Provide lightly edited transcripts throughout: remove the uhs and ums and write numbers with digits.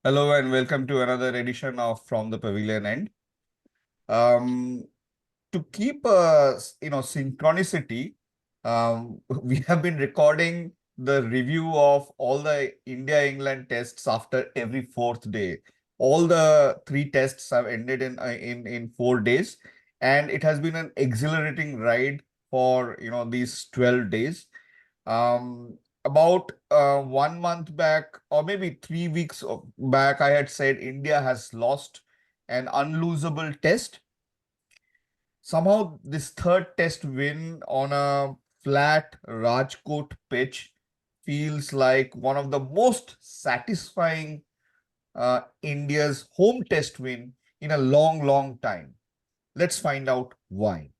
Hello and welcome to another edition of From the Pavilion End. Um, to keep synchronicity, we have been recording the review of all the India-England tests after every fourth day. All the three tests have ended in 4 days, and it has been an exhilarating ride for these 12 days. About 1 month back, or maybe 3 weeks back, I had said India has lost an unlosable test. Somehow, this third test win on a flat Rajkot pitch feels like one of the most satisfying India's home test win in a long, long time. Let's find out why.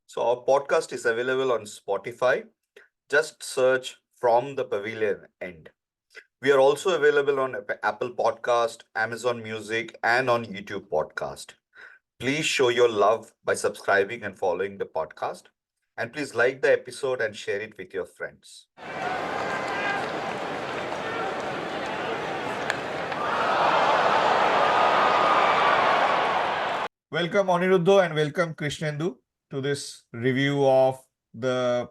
So our podcast is available on Spotify. Just search From the Pavilion End. We are also available on Apple Podcast, Amazon Music, and on YouTube Podcast. Please show your love by subscribing and following the podcast. And please like the episode and share it with your friends. Welcome Aniruddha and welcome Krishnendu to this review of the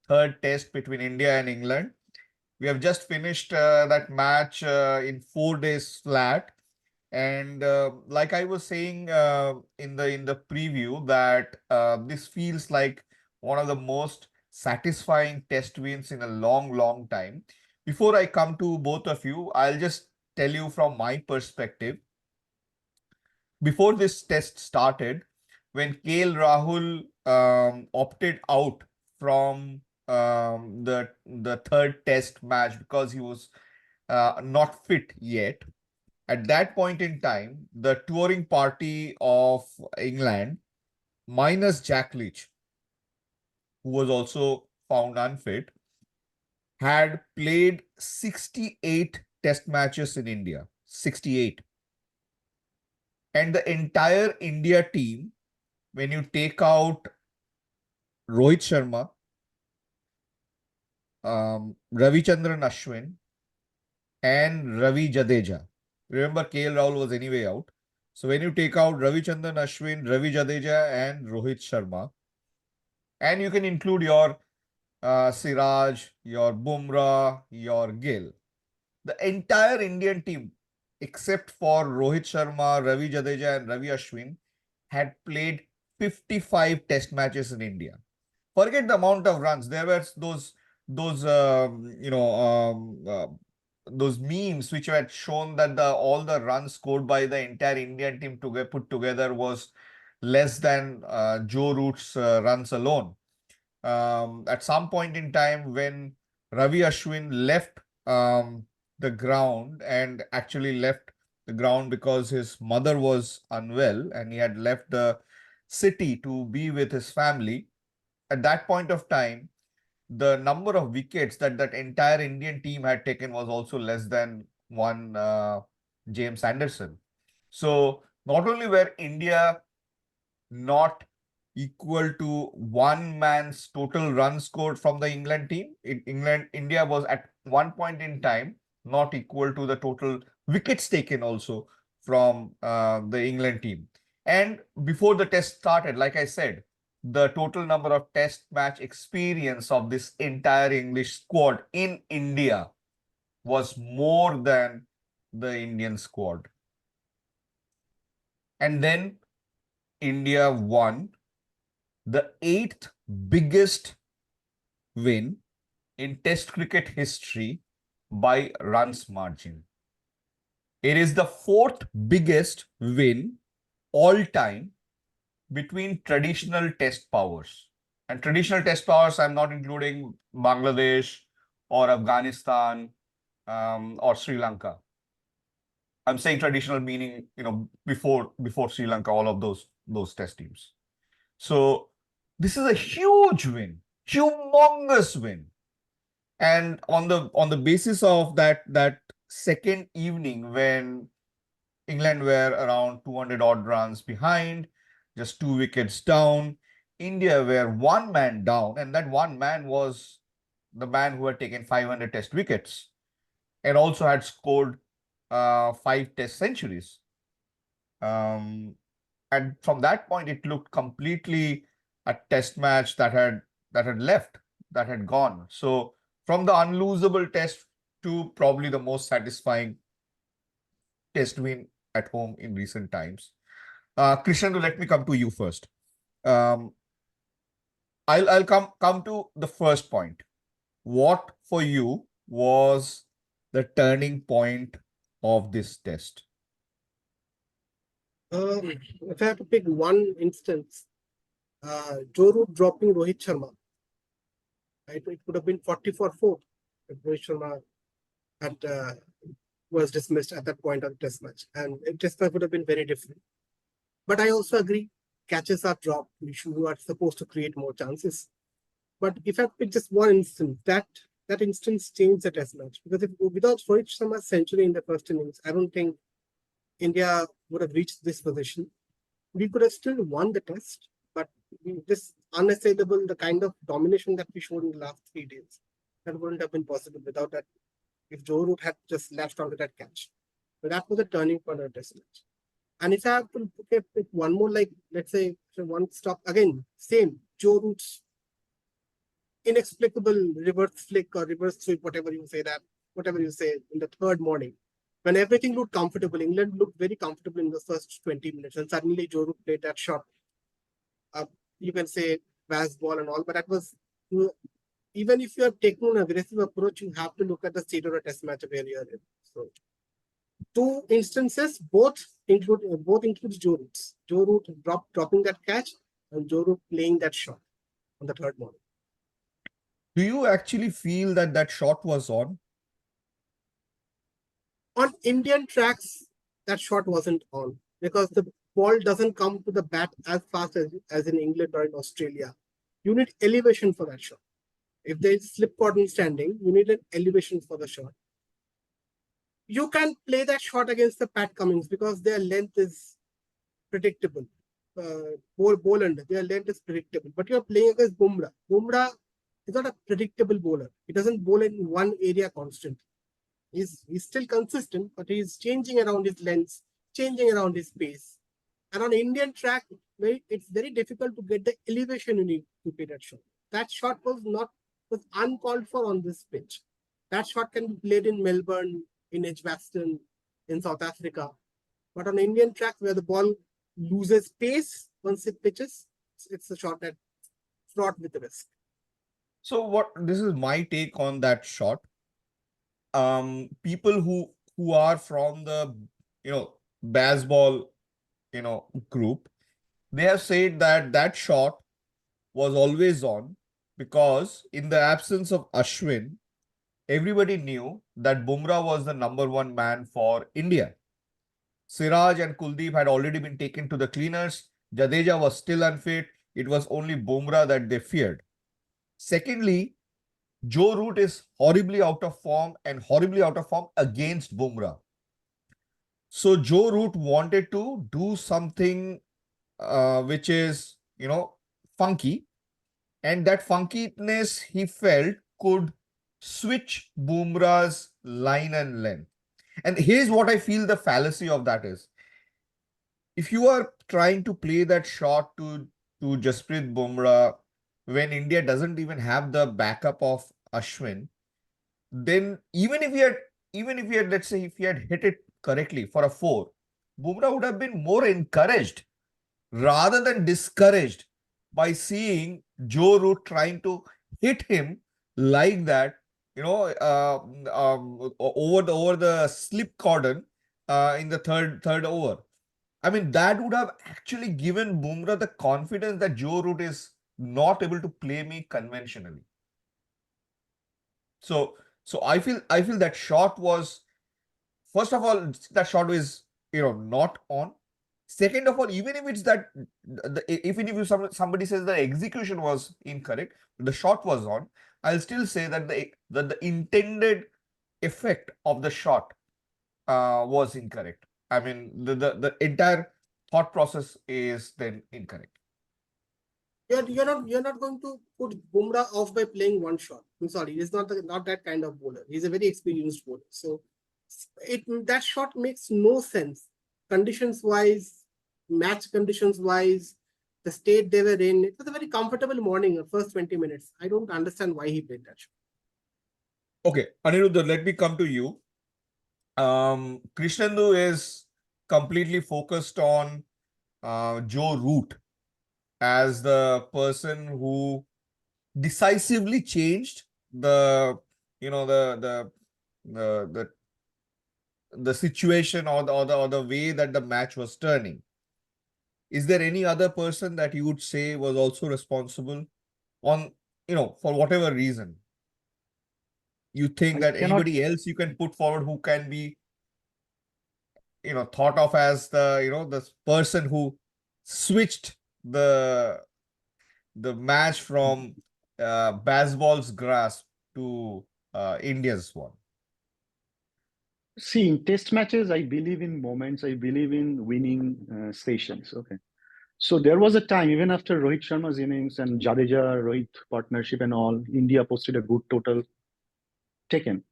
third test between India and England. We have just finished that match in 4 days flat, and like I was saying in the preview, that this feels like one of the most satisfying test wins in a long, long time. Before I come to both of you, I'll just tell you from my perspective. Before this test started, when Rahul opted out from the third test match because he was not fit yet. At that point in time, the touring party of England, minus Jack Leach, who was also found unfit, had played 68 test matches in India. 68. And the entire India team, when you take out Rohit Sharma, Ravichandran Ashwin, and Ravi Jadeja. Remember, KL Rahul was anyway out. So when you take out Ravichandran Ashwin, Ravi Jadeja, and Rohit Sharma, and you can include your Siraj, your Bumrah, your Gill, the entire Indian team, except for Rohit Sharma, Ravi Jadeja, and Ravi Ashwin, had played 55 test matches in India. Forget the amount of runs. There were those those memes which had shown that all the runs scored by the entire Indian team put together was less than Joe Root's runs alone. At some point in time, when Ravi Ashwin left the ground, and actually left the ground because his mother was unwell and he had left the city to be with his family. At that point of time, the number of wickets that entire Indian team had taken was also less than one James Anderson. So not only were India not equal to one man's total run scored from the England team, India was at one point in time not equal to the total wickets taken also from the England team. And before the test started, like I said, the total number of test match experience of this entire English squad in India was more than the Indian squad. And then India won the eighth biggest win in Test cricket history by runs margin. It is the fourth biggest win all time between traditional test powers. And traditional test powers, I'm not including Bangladesh or Afghanistan or Sri Lanka. I'm saying traditional meaning, before Sri Lanka, all of those test teams. So this is a huge win, humongous win. And on the basis of that second evening, when England were around 200 odd runs behind, just 2 wickets down, India were one man down, and that one man was the man who had taken 500 test wickets and also had scored 5 test centuries. And from that point, it looked completely a test match that had left, that had gone. So from the unlosable test to probably the most satisfying test win at home in recent times. Krishan, let me come to you first. Um, I'll come to the first point. What for you was the turning point of this test? If I have to pick one instance, Joe Root dropping Rohit Sharma, it would have been 40 for 4 if Rohit Sharma had was dismissed at that point of the test match. And the test match would have been very different. But I also agree, catches are dropped. You are supposed to create more chances. But if I pick just one instance, that instance changed the test match. Because if without Rohit Sharma's century in the first innings, I don't think India would have reached this position. We could have still won the test, but this unassailable, the kind of domination that we showed in the last 3 days, that wouldn't have been possible without that. If Joe Root had just latched onto that catch, but that was a turning point of the test match. And if I have to pick one more, like let's say one stop again, same Joe Root's inexplicable reverse flick or reverse sweep, whatever you say in the third morning, when everything looked comfortable. England looked very comfortable in the first 20 minutes, and suddenly Joe Root played that shot. You can say Baz-ball and all, but that was, even if you are taking an aggressive approach, you have to look at the state of a test match where you are in. So, two instances, both includes Joe Root. Joe Root dropping that catch, and Joe Root playing that shot on the third morning. Do you actually feel that that shot was on? On Indian tracks, that shot wasn't on because the ball doesn't come to the bat as fast as in England or in Australia. You need elevation for that shot. If there is slip cordon standing, you need an elevation for the shot. You can play that shot against the Pat Cummins because their length is predictable. Boland, their length is predictable. But you're playing against Bumrah. Bumrah is not a predictable bowler. He doesn't bowl in one area constantly. He's still consistent, but he's changing around his lengths, changing around his pace. And on Indian track, it's very difficult to get the elevation you need to play that shot. That shot was uncalled for on this pitch. That shot can be played in Melbourne, in Edgbaston, in South Africa. But on Indian track, where the ball loses pace once it pitches, it's a shot that's fraught with risk. So this is my take on that shot. People who are from the Baz-ball group, they have said that that shot was always on because in the absence of Ashwin, everybody knew that Bumrah was the number one man for India. Siraj and Kuldeep had already been taken to the cleaners. Jadeja was still unfit. It was only Bumrah that they feared. Secondly, Joe Root is horribly out of form and horribly out of form against Bumrah. So Joe Root wanted to do something which is, funky. And that funkiness he felt could switch Bumrah's line and length. And here's what I feel the fallacy of that is. If you are trying to play that shot to Jasprit Bumrah when India doesn't even have the backup of Ashwin, then even if he had, let's say, if he had hit it correctly for a four, Bumrah would have been more encouraged rather than discouraged by seeing Joe Root trying to hit him like that, over the slip cordon in the third over. I mean, that would have actually given Bumrah the confidence that Joe Root is not able to play me conventionally. So I feel that shot was, first of all, that shot is not on. Second of all, even if it's that, even if somebody says the execution was incorrect, the shot was on. I'll still say that the intended effect of the shot was incorrect. I mean, the entire thought process is then incorrect. You're not going to put Bumrah off by playing one shot. I'm sorry, he's not that kind of bowler. He's a very experienced bowler. So that shot makes no sense. Conditions wise, match conditions wise, the state they were in. It was a very comfortable morning, the first 20 minutes. I don't understand why he played that shot. Okay, Aniruddha, let me come to you. Krishnendu is completely focused on Joe Root as the person who decisively changed the you know the the situation or the way that the match was turning. Is there any other person that you would say was also responsible on, for whatever reason? You think I that cannot anybody else you can put forward who can be, thought of as the person who switched the match from Baz-balls grasp to India's one? see in test matches. I believe in moments. I believe in winning sessions. Okay. So there was a time, even after Rohit Sharma's innings and Jadeja Rohit partnership and all, India posted a good total taken.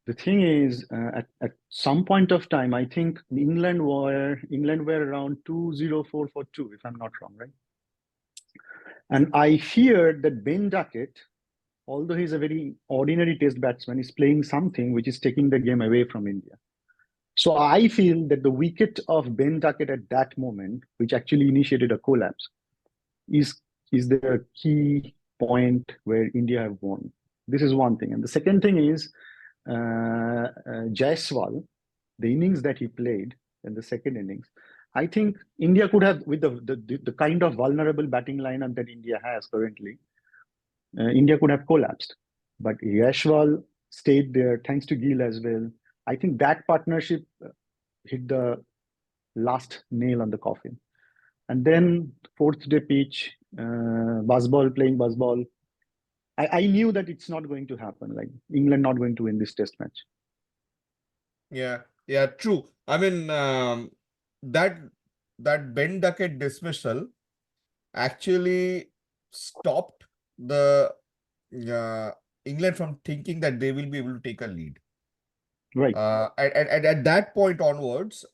The thing is, at some point of time, I think England were around 204 for two, if I'm not wrong, right? And I feared that Ben Duckett, although he's a very ordinary test batsman, is playing something which is taking the game away from India. So I feel that the wicket of Ben Duckett at that moment, which actually initiated a collapse, is the key point where India have won. This is one thing. And the second thing is Jaiswal, the innings that he played in the second innings. I think India could have, with the kind of vulnerable batting lineup that India has currently, India could have collapsed. But Jaiswal stayed there, thanks to Gill as well. I think that partnership hit the last nail on the coffin. And then fourth day pitch, Baz-ball playing Baz-ball. I knew that it's not going to happen. Like England not going to win this test match. Yeah, true. I mean, that Ben Duckett dismissal actually stopped the uh, England from thinking that they will be able to take a lead. Right. And at that point onwards,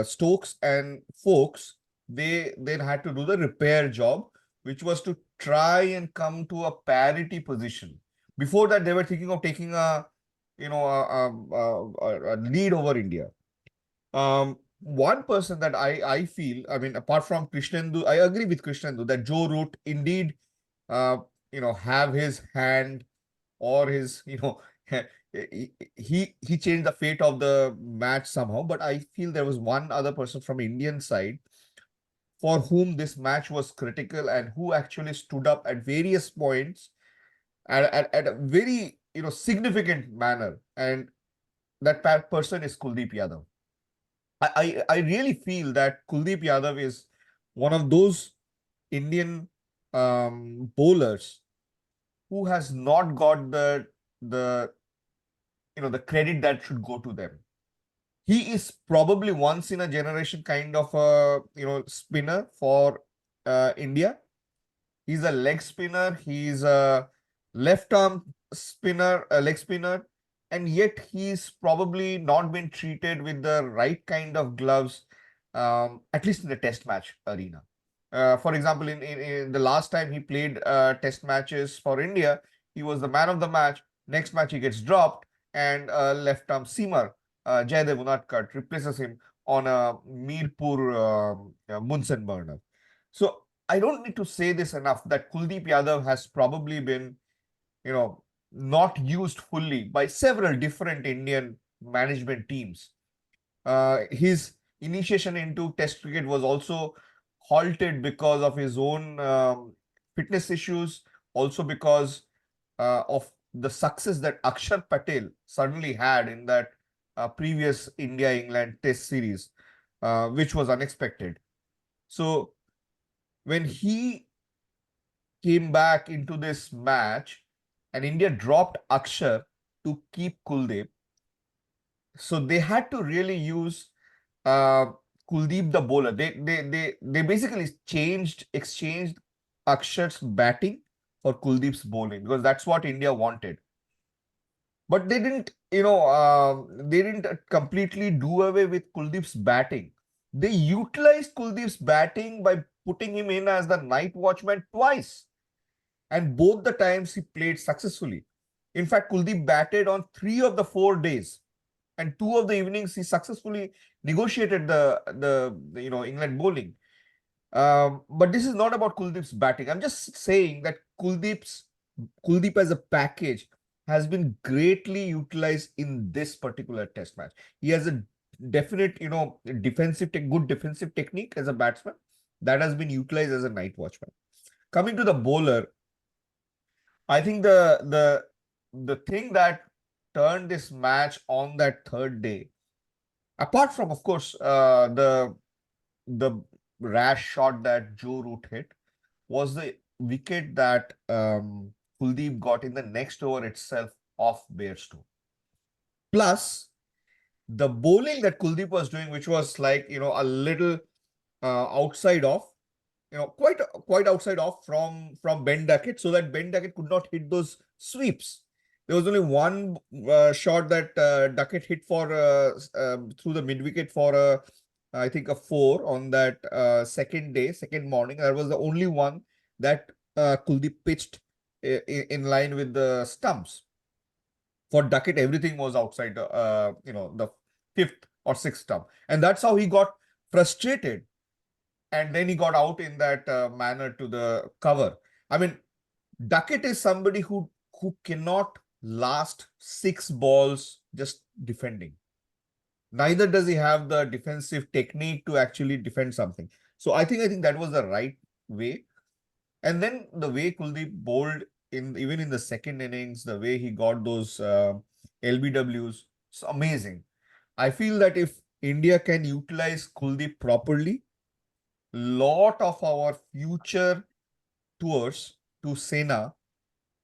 Stokes and Folks, they then had to do the repair job, which was to try and come to a parity position. Before that, they were thinking of taking a lead over India. One person that I feel, I mean, apart from Krishnendu, I agree with Krishnendu that Joe Root indeed, have his hand or his, he changed the fate of the match somehow. But I feel there was one other person from Indian side for whom this match was critical and who actually stood up at various points at a very, significant manner. And that person is Kuldeep Yadav. I really feel that Kuldeep Yadav is one of those Indian bowlers who has not got the the credit that should go to them. He is probably once in a generation kind of a spinner for India. He's a leg spinner. He's a left arm spinner, a leg spinner, and yet he's probably not been treated with the right kind of gloves, at least in the test match arena. For example, in the last time he played test matches for India, he was the man of the match. Next match, he gets dropped, and left arm seamer, Jaydev Unadkat, replaces him on a Mirpur Munson burner. So I don't need to say this enough that Kuldeep Yadav has probably been, not used fully by several different Indian management teams. His initiation into Test cricket was also halted because of his own fitness issues, also because of the success that Akshar Patel suddenly had in that previous India-England Test series, which was unexpected. So when he came back into this match, and India dropped Akshar to keep Kuldeep. So they had to really use uh, Kuldeep the bowler. They basically exchanged Akshar's batting for Kuldeep's bowling because that's what India wanted. But they didn't, they didn't completely do away with Kuldeep's batting. They utilized Kuldeep's batting by putting him in as the night watchman twice. And both the times he played successfully. In fact, Kuldeep batted on 3 of the 4 days. And 2 of the evenings he successfully negotiated the England bowling. But this is not about Kuldeep's batting. I'm just saying that Kuldeep as a package has been greatly utilized in this particular test match. He has a definite, good defensive technique as a batsman that has been utilized as a night watchman. Coming to the bowler, I think the thing that turned this match on that third day, apart from, of course, the rash shot that Joe Root hit, was the wicket that Kuldeep got in the next over itself off Bairstow. Plus, the bowling that Kuldeep was doing, which was like, a little outside off, quite outside off from Ben Duckett, so that Ben Duckett could not hit those sweeps. There was only one shot that Duckett hit for through the mid wicket for I think a 4 on that second morning. That was the only one that Kuldeep pitched in line with the stumps. For Duckett, everything was outside the 5th or 6th stump, and that's how he got frustrated. And then he got out in that manner to the cover. I mean, Duckett is somebody who cannot last 6 balls just defending. Neither does he have the defensive technique to actually defend something. So I think that was the right way. And then the way Kuldeep bowled even in the second innings, the way he got those LBWs, it's amazing. I feel that if India can utilize Kuldeep properly, lot of our future tours to Sena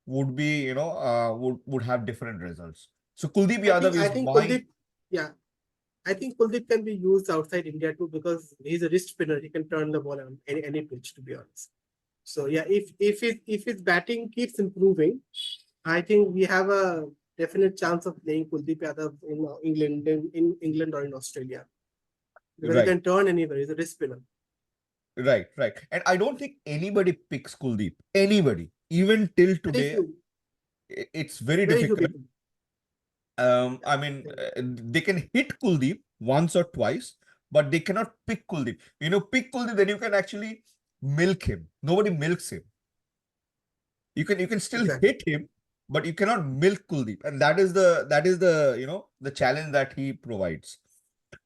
would be, would have different results. So Kuldeep Yadav I is think my Kuldeep, yeah, I think Kuldeep can be used outside India too because he's a wrist spinner. He can turn the ball on any pitch, to be honest. So yeah, if his batting keeps improving, I think we have a definite chance of playing Kuldeep Yadav in in England or in Australia because he right, can turn anywhere. He's a wrist spinner. right. And I don't think anybody picks Kuldeep. Anybody, even till Very today, few, it's very very few difficult. people. I mean, they can hit Kuldeep once or twice, but they cannot pick Kuldeep. Pick Kuldeep, then you can actually milk him. Nobody milks him. You can still Exactly. hit him, but you cannot milk Kuldeep, and that is the challenge that he provides.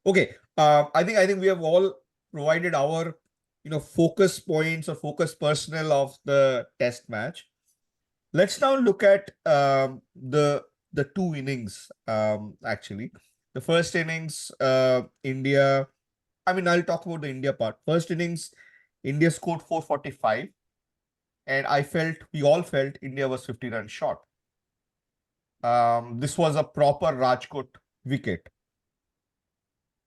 Okay, I think we have all provided our focus points or focus personnel of the test match. Let's now look at the two innings. Actually, the first innings, India. I mean, I'll talk about the India part. First innings, India scored 445, and we all felt India was 50 runs short. This was a proper Rajkot wicket.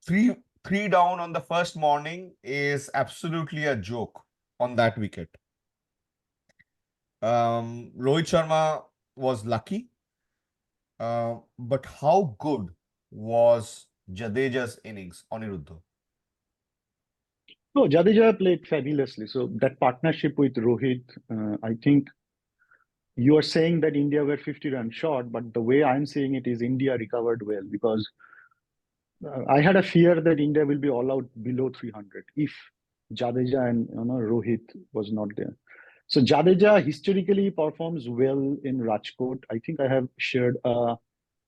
Three down on the first morning is absolutely a joke on that wicket. Rohit Sharma was lucky, but how good was Jadeja's innings, Aniruddha? No, Jadeja played fabulously. So that partnership with Rohit, I think you are saying that India were 50 runs short, but the way I'm saying it is India recovered well because I had a fear that India will be all out below 300 if Jadeja and Rohit was not there. So Jadeja historically performs well in Rajkot. I think I have shared a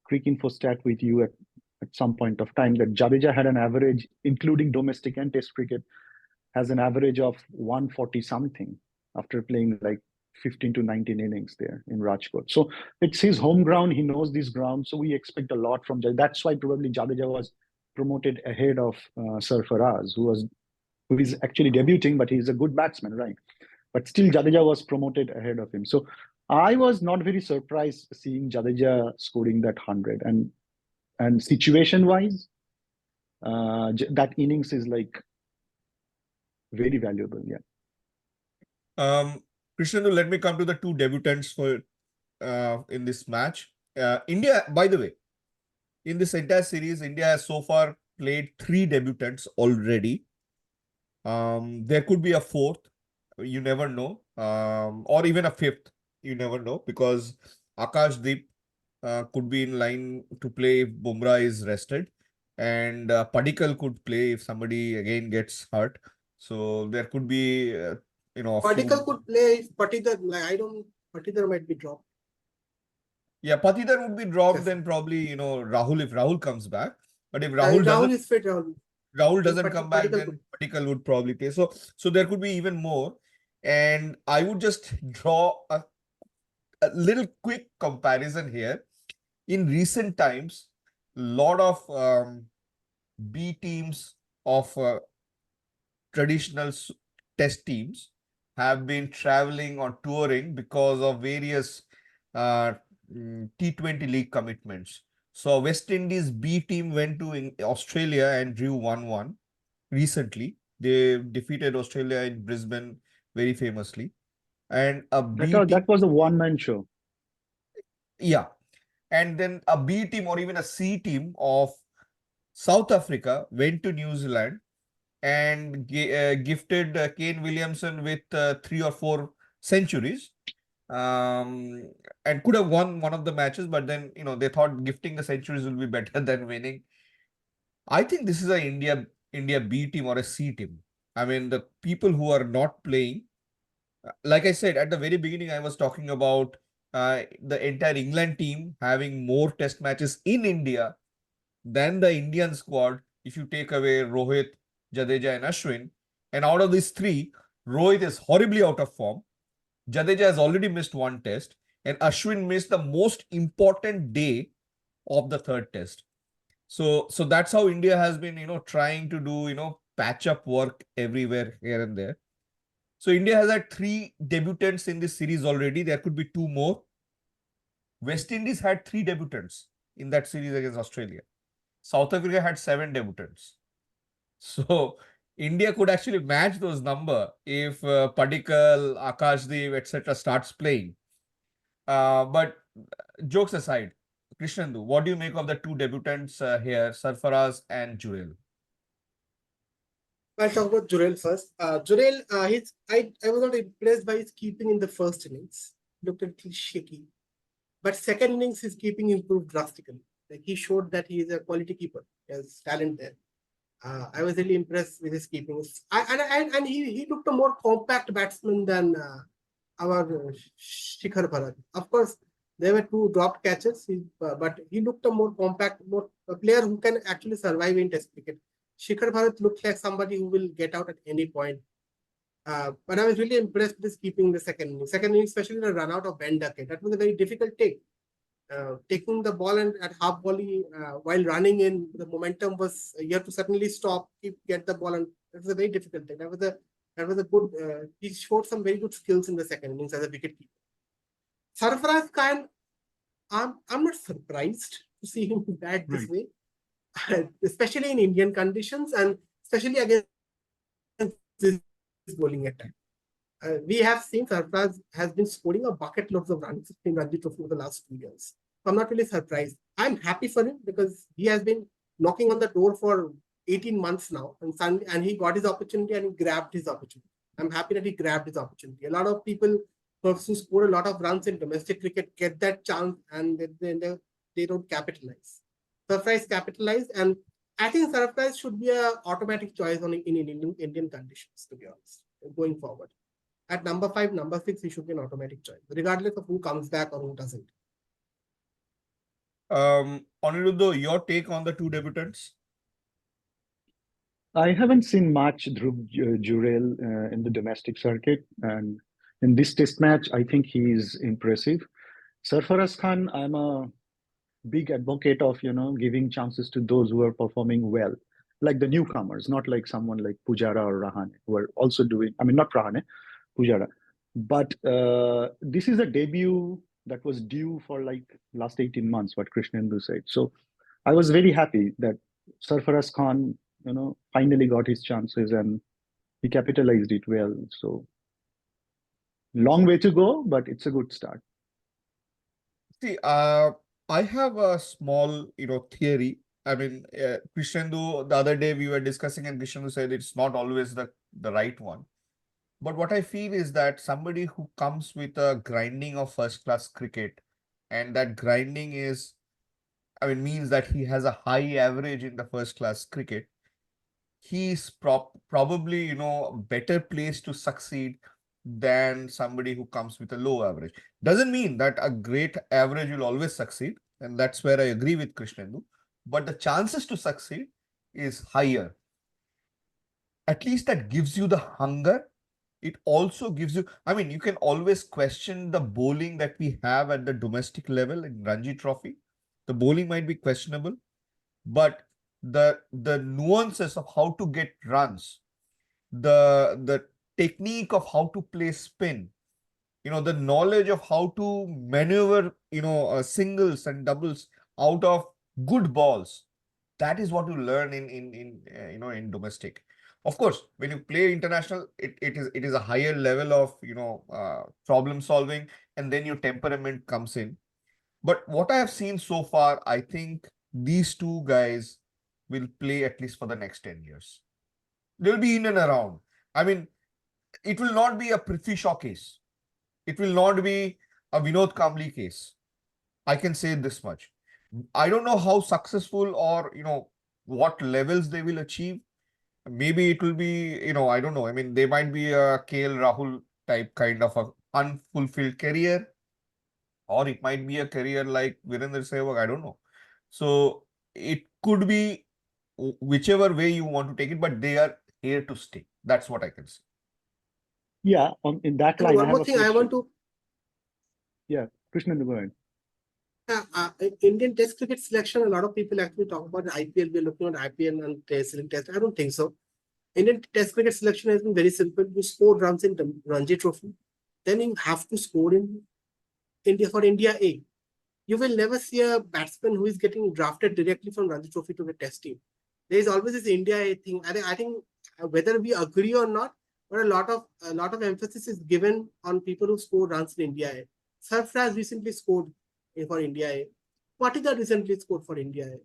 quick info stat with you at some point of time that Jadeja had an average, including domestic and test cricket, has an average of 140 something after playing like 15 to 19 innings there in Rajkot. So it's his home ground. He knows this ground. So we expect a lot from Jadeja. That's why probably Jadeja was promoted ahead of Sarfaraz, who is actually debuting, but he's a good batsman, right? But still Jadeja was promoted ahead of him. So I was not very surprised seeing Jadeja scoring that 100, and situation wise, that innings is like very valuable. Yeah. Krishnendu, let me come to the two debutants for in this match. India, by the way, in this entire series, India has so far played 3 debutants already. There could be a fourth, you never know, or even a fifth, you never know, because Akashdeep could be in line to play if Bumrah is rested, and Padikkal could play if somebody again gets hurt. So there could be, a Particle few. could play if Patidar, like I don't, Patidar might be dropped. Yeah, Patidar would be dropped, Yes. then probably, Rahul, if Rahul comes back. But if Rahul Rahul is fit. Rahul. doesn't come back, Particle could. then Padikkal would probably play. So there could be even more. And I would just draw a little quick comparison here. In recent times, a lot of B teams of traditional test teams have been traveling or touring because of various uh, T20 league commitments. So West Indies B team went to Australia and drew 1-1 recently. They defeated Australia in Brisbane very famously. And a B team, That was a one-man show. yeah. And then a B team or even a C team of South Africa went to New Zealand and gifted Kane Williamson with 3 or 4 centuries, um, and could have won one of the matches, but then they thought gifting the centuries will be better than winning. I think this is a India B team or a C team. I mean, the people who are not playing, like I said at the very beginning, I was talking about the entire England team having more test matches in India than the Indian squad. If you take away Rohit, Jadeja, and Ashwin, and out of these 3, Rohit is horribly out of form. Jadeja has already missed 1 test, and Ashwin missed the most important day of the 3rd test. So that's how India has been, trying to do, patch up work everywhere here and there. So India has had 3 debutants in this series already. There could be 2 more. West Indies had 3 debutants in that series against Australia. South Africa had 7 debutants. So India could actually match those number if Padikkal, Akashdeep, etc. starts playing. But jokes aside, Krishnendu, what do you make of the 2 debutants here, Sarfaraz and Jurel? I'll talk about Jurel first. Jurel, I was not impressed by his keeping in the first innings. Looked a little shaky. But second innings, his keeping improved drastically. Like he showed that he is a quality keeper. He has talent there. I was really impressed with his keeping. And he looked a more compact batsman than our Shikhar Bharat. Of course, there were 2 dropped catches, but he looked a more compact, a player who can actually survive in Test cricket. Shikhar Bharat looked like somebody who will get out at any point. But I was really impressed with his keeping in the second inning. Second inning, especially the run out of Ben Duckett. That was a very difficult take. Taking the ball and at half volley while running in, the momentum was you have to suddenly stop, get the ball, and it was a very difficult thing. That was a good. He showed some very good skills in the second innings as a wicket keeper. Sarfaraz Khan, I'm not surprised to see him bat this way, especially in Indian conditions and especially against this bowling attack. We have seen Sarfaraz has been scoring a bucket loads of runs in Ranji Trophy for the last 2 years. So I'm not really surprised. I'm happy for him because he has been knocking on the door for 18 months now, and he got his opportunity and he grabbed his opportunity. I'm happy that he grabbed his opportunity. A lot of people who score a lot of runs in domestic cricket get that chance and they don't capitalize. Sarfaraz capitalized, and I think Sarfaraz should be an automatic choice in Indian conditions, to be honest, going forward. At number 5, number 6, he should be an automatic choice, regardless of who comes back or who doesn't. Aniruddha, your take on the 2 debutants? I haven't seen much Dhruv Jurel in the domestic circuit, and in this test match, I think he is impressive. Sarfaraz Khan, I'm a big advocate of giving chances to those who are performing well, like the newcomers, not like someone like Pujara or Rahane who are also doing. I mean, not Rahane, Pujara. But this is a debut that was due for like last 18 months, what Krishnendu said. So I was very happy that Sarfaraz Khan, finally got his chances and he capitalized it well. So long way to go, but it's a good start. See, I have a small, theory. I mean, Krishnendu, the other day we were discussing, and Krishnendu said it's not always the right one. But what I feel is that somebody who comes with a grinding of first class cricket, and that grinding is, I mean, means that he has a high average in the first class cricket, he's probably, better placed to succeed than somebody who comes with a low average. Doesn't mean that a great average will always succeed, and that's where I agree with Krishnendu. But the chances to succeed is higher. At least that gives you the hunger. It also gives you, I mean, you can always question the bowling that we have at the domestic level in Ranji Trophy. The bowling might be questionable, but the nuances of how to get runs, the technique of how to play spin, the knowledge of how to maneuver, singles and doubles out of good balls. That is what you learn in domestic. Of course, when you play international, it is a higher level of problem solving, and then your temperament comes in. But what I have seen so far, I think these two guys will play at least for the next 10 years. They'll be in and around. I mean, it will not be a Prithvi Shaw case. It will not be a Vinod Kambli case. I can say this much. I don't know how successful or, what levels they will achieve. Maybe it will be, I don't know. I mean, they might be a KL Rahul type kind of a unfulfilled career, or it might be a career like Virender Sehwag. I don't know. So it could be whichever way you want to take it, but they are here to stay. That's what I can say. Yeah, in that And line, I one have more a thing I want question. to, Yeah, Krishnendu, go ahead. Indian Test cricket selection, a lot of people actually talk about IPL. We're looking at IPL and Test. I don't think so. Indian Test cricket selection has been very simple. You score runs in the Ranji Trophy, then you have to score in India for India A. You will never see a batsman who is getting drafted directly from Ranji Trophy to the Test team. There is always this India A thing. I think whether we agree or not, but a lot of emphasis is given on people who score runs in India A. Sarfraz recently scored for India A. Patidar recently scored for India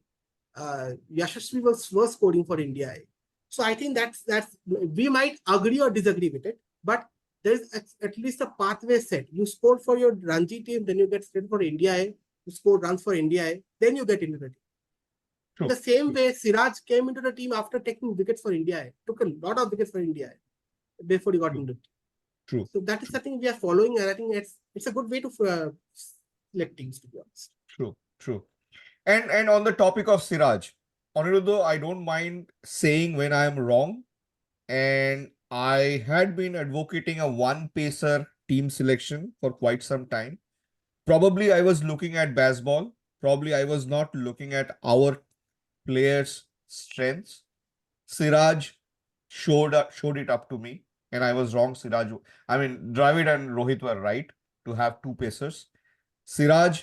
A. Yashasvi was scoring for India A. So I think that's we might agree or disagree with it, but there's at least a pathway set. You score for your Ranji team, then you get straight for India A. You score runs for India A, then you get into the team. In True. the same way, Siraj came into the team after taking wickets for India A. Took a lot of wickets for India A before he got True. into it. True. So that is something we are following, and I think it's a good way to select teams, to be honest. True. True. And on the topic of Siraj, Aniruddha, I don't mind saying when I am wrong. And I had been advocating a one pacer team selection for quite some time. Probably I was looking at Baz-ball. Probably I was not looking at our players' strengths. Siraj showed it up to me, and I was wrong. I mean, Dravid and Rohit were right to have two pacers. Siraj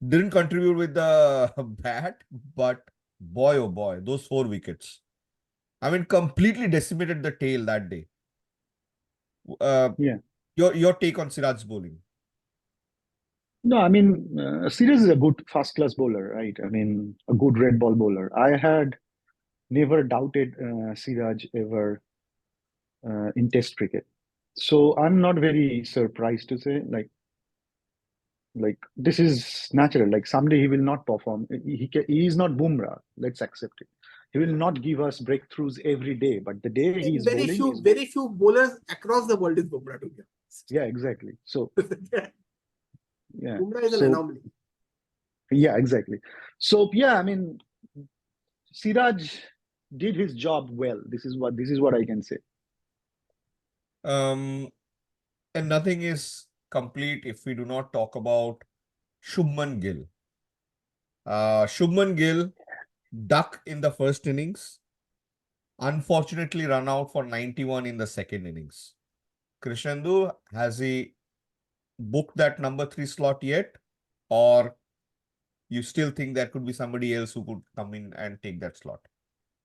didn't contribute with the bat, but boy, oh boy, those 4 wickets. I mean, completely decimated the tail that day. Yeah. Your take on Siraj's bowling? No, I mean, Sirius is a good first class bowler, right? I mean, a good red ball bowler. I had never doubted Siraj ever in Test cricket. So I'm not very surprised to say, like this is natural. Like someday he will not perform. He is not Bumrah. Let's accept it. He will not give us breakthroughs every day, but the day he is Very bowling few, is good. very few bowlers across the world is Bumrah, to be honest. Yeah, exactly. So yeah, Bumrah is an so anomaly. yeah, exactly. So yeah, I mean, Siraj did his job well. This is what I can say. Um, and nothing is complete if we do not talk about Shubman Gill. Shubman Gill, duck in the first innings, unfortunately run out for 91 in the second innings. Krishnendu, has he booked that number 3 slot yet? Or you still think there could be somebody else who could come in and take that slot?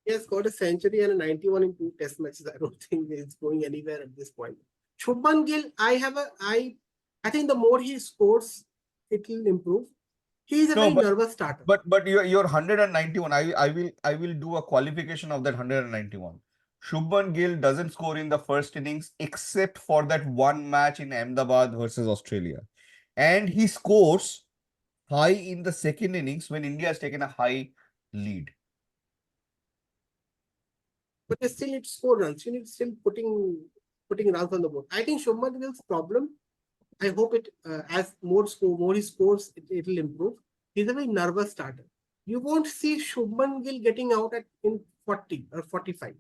He has got a century and a 91 in 2 test matches. I don't think it's going anywhere at this point. Shubman Gill, I think the more he scores, it will improve. He is a No, very nervous starter. But your 191, I will do a qualification of that 191. Shubman Gill doesn't score in the first innings except for that one match in Ahmedabad versus Australia. And he scores high in the second innings when India has taken a high lead. But they still need to score runs. You need still putting runs on the board. I think Shubman Gill's problem, I hope it as more he scores, it will improve. He's a very nervous starter. You won't see Shubman Gill getting out in 40 or 45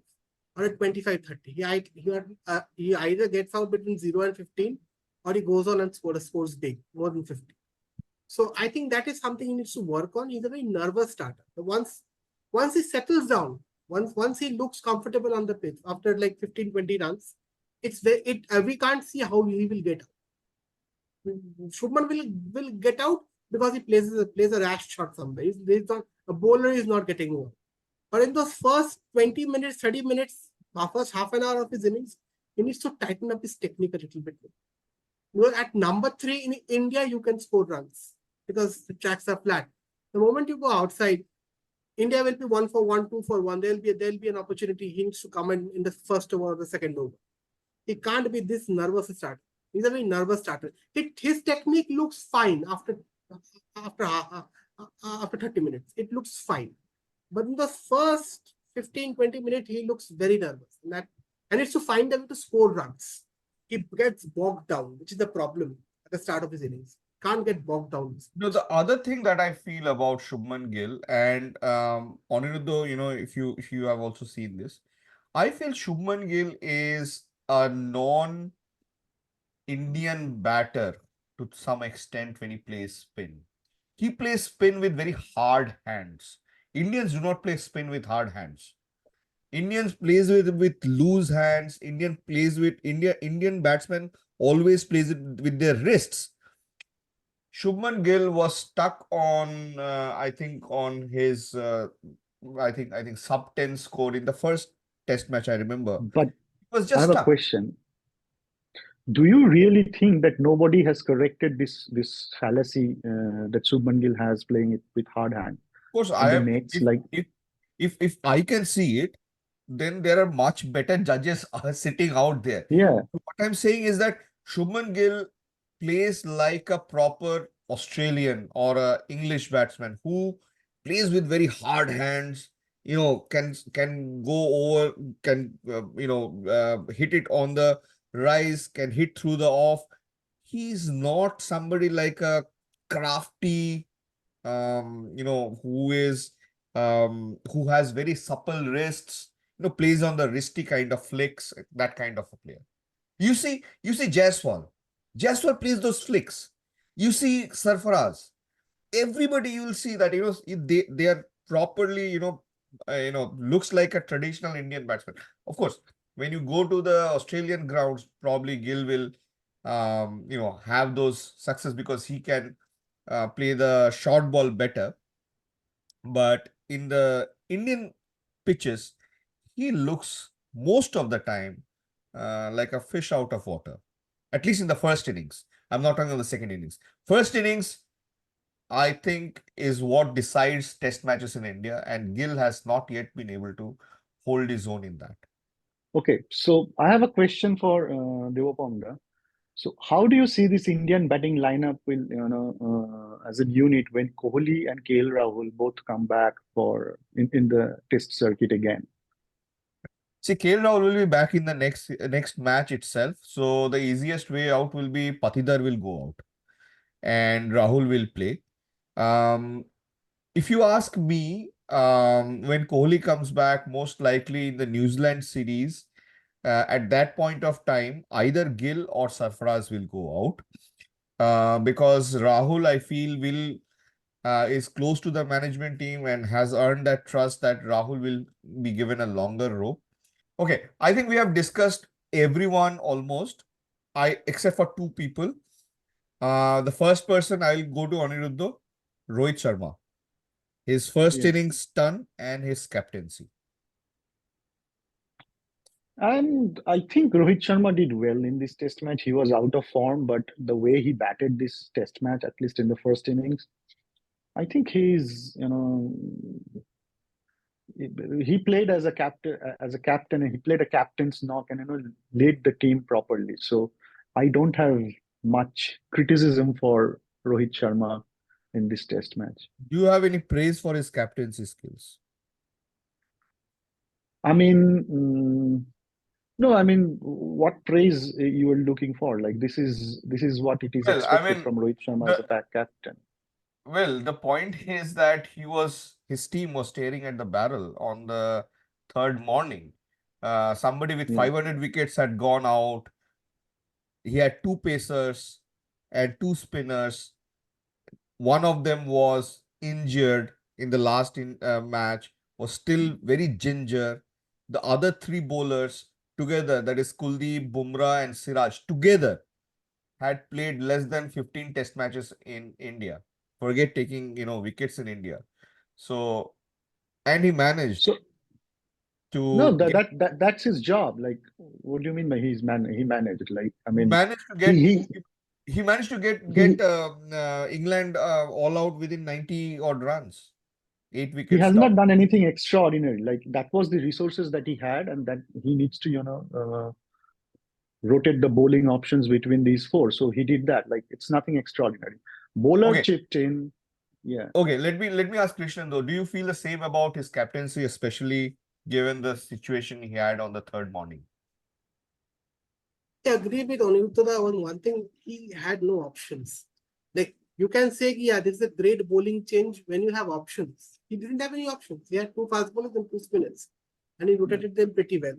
or at 25-30. He either gets out between 0 and 15 or he goes on and scores big, more than 50. So I think that is something he needs to work on. He's a very nervous starter. Once he settles down, once he looks comfortable on the pitch after like 15-20 runs, we can't see how he will get out. Shubman will get out because he plays a rash shot somewhere. A bowler is not getting over. But in those first 20 minutes, 30 minutes, first half an hour of his innings, he needs to tighten up his technique a little bit. Because at number 3 in India, you can score runs because the tracks are flat. The moment you go outside, India will be 1 for 1, 2 for 1. There'll be an opportunity. He needs to come in the first over or the second over. He can't be this nervous starter. He's a very nervous starter. His technique looks fine after 30 minutes. It looks fine. But in the first 15-20 minutes, he looks very nervous. And it's to find a way to score runs. He gets bogged down, which is the problem at the start of his innings. Can't get bogged down. No, the other thing that I feel about Shubman Gill and Aniruddha, if you have also seen this, I feel Shubman Gill is a non-Indian batter to some extent when he plays spin. He plays spin with very hard hands. Indians do not play spin with hard hands. Indians plays with loose hands. Indian batsmen always plays it with their wrists. Shubman Gill was stuck on I think on his I think sub 10 score in the first test match, I remember. But It was I just have a stuck. question. Do you really think that nobody has corrected this fallacy that Shubman Gill has playing it with hard hand Of course, in I the am nets? Like, if I can see it, then there are much better judges sitting out there. yeah, What I'm saying is that Shubman Gill plays like a proper Australian or a English batsman who plays with very hard hands, can go over, can hit it on the rise, can hit through the off. He's not somebody like a crafty, who has very supple wrists, plays on the wristy kind of flicks, that kind of a player. You see Jaiswal. Jaiswal plays those flicks. You see Sarfaraz. Everybody you will see that, they are properly, looks like a traditional Indian batsman. Of course, when you go to the Australian grounds, probably Gill will, have those success because he can play the short ball better. But in the Indian pitches, he looks most of the time like a fish out of water, at least in the first innings. I'm not talking about the second innings. First innings, I think, is what decides test matches in India, and Gill has not yet been able to hold his own in that. okay. So I have a question for Devapanda. So how do you see this Indian batting lineup will, as a unit when Kohli and KL Rahul both come back in the test circuit again? See, KL Rahul will be back in the next match itself. So the easiest way out will be Patidar will go out and Rahul will play. If you ask me, when Kohli comes back, most likely in the New Zealand series, at that point of time, either Gill or Sarfaraz will go out. Because Rahul, I feel, is close to the management team and has earned that trust that Rahul will be given a longer rope. Okay, I think we have discussed everyone almost. except for two people. The first person I'll go to Aniruddha, Rohit Sharma. His first Yes. innings stun and his captaincy. And I think Rohit Sharma did well in this test match. He was out of form, but the way he batted this test match, at least in the first innings, I think he played as a captain, and he played a captain's knock, and led the team properly. So I don't have much criticism for Rohit Sharma in this test match. Do you have any praise for his captaincy skills? I mean, no, I mean, what praise you were looking for? Like this is what it is Well, I expected mean, from Rohit Sharma as a the pack captain. the point is that his team was staring at the barrel on the third morning. Somebody with Yeah. 500 wickets had gone out. He had two pacers and two spinners. One of them was injured in the last match, was still very ginger. The other three bowlers together, that is Kuldeep, Bumrah, and Siraj, together had played less than 15 test matches in India. Forget taking, wickets in India. So, and he managed So no, to that, get that that that's his job. Like, what do you mean by he managed? Like, I mean, managed to get he he managed to get he England all out within 90 odd runs, 8 he wickets has down. not done anything extraordinary. Like, that was the resources that he had, and that he needs to rotate the bowling options between these four. So he did that. Like, it's nothing extraordinary. Bowler Okay, chipped in. Yeah. okay. Let me ask Krishnan though. Do you feel the same about his captaincy, especially given the situation he had on the third morning? I agree with Aniruddha on one thing. He had no options. Like you can say, yeah, this is a great bowling change when you have options. He didn't have any options. He had two fast bowlers and two spinners, and he rotated them pretty well.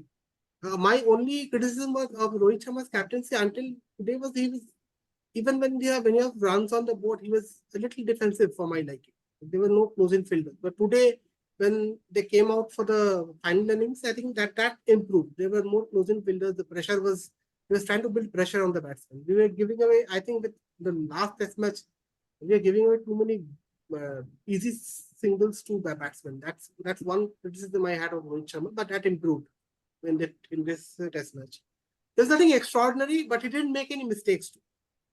My only criticism was of Rohit Sharma's captaincy until today was he was even when you have runs on the board, he was a little defensive for my liking. There were no close-in fielders. But today, when they came out for the final innings, I think that improved. There were more close-in fielders. The pressure was he was trying to build pressure on the batsman. We were giving away, I think, with the last test match, we are giving away too many easy singles to the batsmen. That's one criticism I had of Rohit Sharma, but that improved in this test match. There's nothing extraordinary, but he didn't make any mistakes too.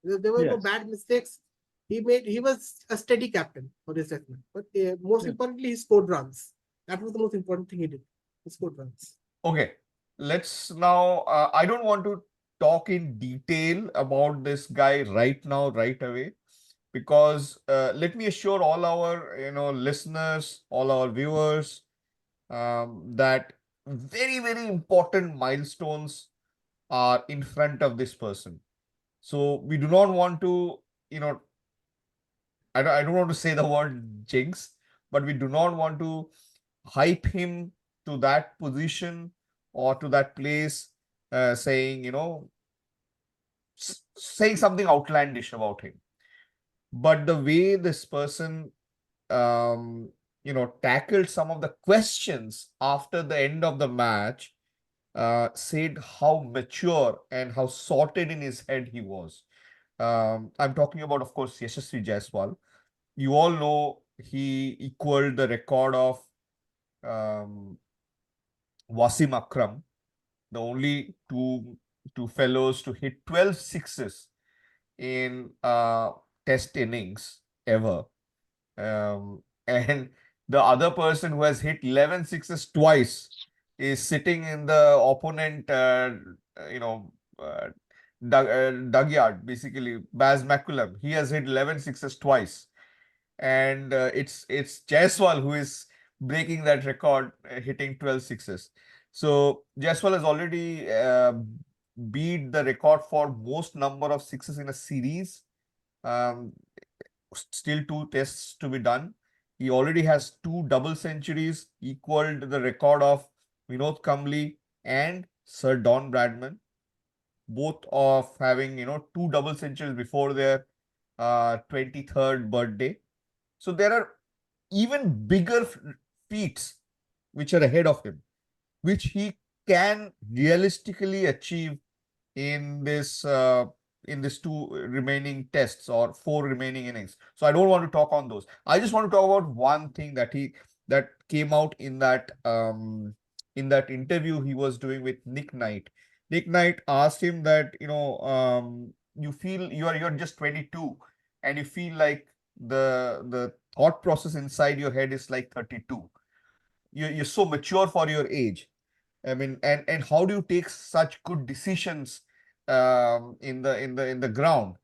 There were no Yes. bad mistakes. He was a steady captain for this segment. But most Yeah. importantly, he scored runs. That was the most important thing he did. He scored runs. Okay, let's now. I don't want to talk in detail about this guy right now, right away, because let me assure all our listeners, all our viewers, that very very important milestones are in front of this person. So we do not want to, I don't want to say the word jinx, but we do not want to hype him to that position or to that place, saying, saying something outlandish about him. But the way this person, tackled some of the questions after the end of the match, said how mature and how sorted in his head he was. I'm talking about, of course, Yashasvi Jaiswal. You all know he equaled the record of um, Wasim Akram, the only two fellows to hit 12 sixes in test innings ever. And the other person who has hit 11 sixes twice is sitting in the opponent, you know, uh, Dugyard, basically, Baz McCullum. He has hit 11 sixes twice. And it's Jaiswal who is breaking that record, hitting 12 sixes. So Jaiswal has already beat the record for most number of sixes in a series. Um, Still two tests to be done. He already has two double centuries, equaled the record of Vinod Kambli and Sir Don Bradman, both of having two double centuries before their 23rd birthday. So there are even bigger feats which are ahead of him, which he can realistically achieve in this two remaining tests or four remaining innings. So I don't want to talk on those. I just want to talk about one thing that came out in that interview he was doing with Nick Knight. Nick Knight asked him that, you feel you're just 22 and you feel like the thought process inside your head is like 32. You're so mature for your age. I mean, and how do you take such good decisions in the ground?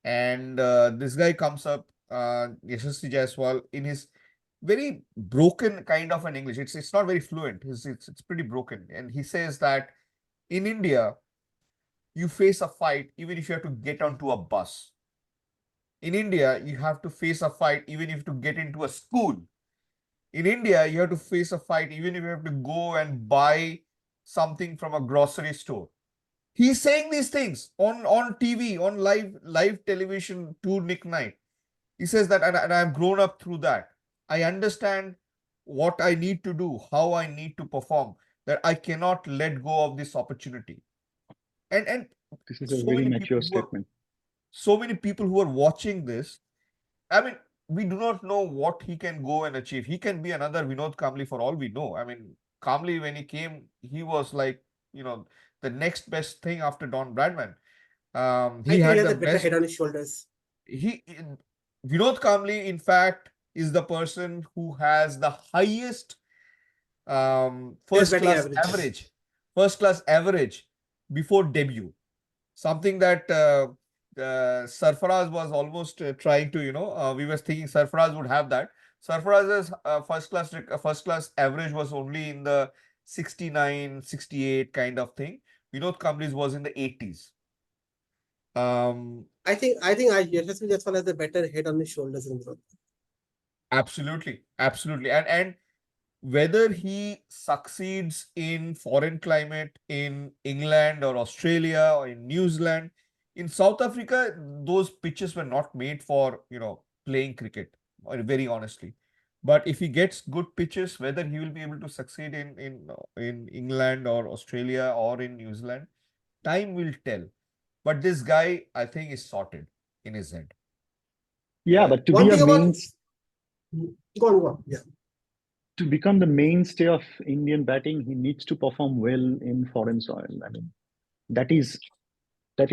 And this guy comes up, Yashasvi Jaiswal, in his very broken kind of an English. It's not very fluent. It's pretty broken. And he says that in India, you face a fight even if you have to get onto a bus. In India, you have to face a fight even if you have to get into a school. In India, you have to face a fight even if you have to go and buy something from a grocery store. He's saying these things on TV, on live television to Nick Knight. He says that, and I've grown up through that. I understand what I need to do, how I need to perform, that I cannot let go of this opportunity. And This is a so very many mature people statement. who are watching this, I mean, we do not know what he can go and achieve. He can be another Vinod Kamli for all we know. I mean, Kamli, when he came, he was like, the next best thing after Don Bradman. I He think he had has the a better best. head on his shoulders. He Vinod Kamli, in fact, is the person who has the highest Test first batting class average. average, before debut. Something that Sarfaraz was almost trying to, we were thinking Sarfaraz would have that. Sarfaraz's first class average was only in the 69, 68 kind of thing. Vinod Kambli's was in the 80s. I think Yashasvi Jaiswal has a better head on his shoulders in growth. Absolutely, absolutely. And whether he succeeds in foreign climate in England or Australia or in New Zealand, in South Africa, those pitches were not made for, playing cricket, very honestly. But if he gets good pitches, whether he will be able to succeed in England or Australia or in New Zealand, time will tell. But this guy, I think, is sorted in his head. Yeah, but to One be a thing about main go on. Yeah. to become the mainstay of Indian batting, he needs to perform well in foreign soil. I mean, that is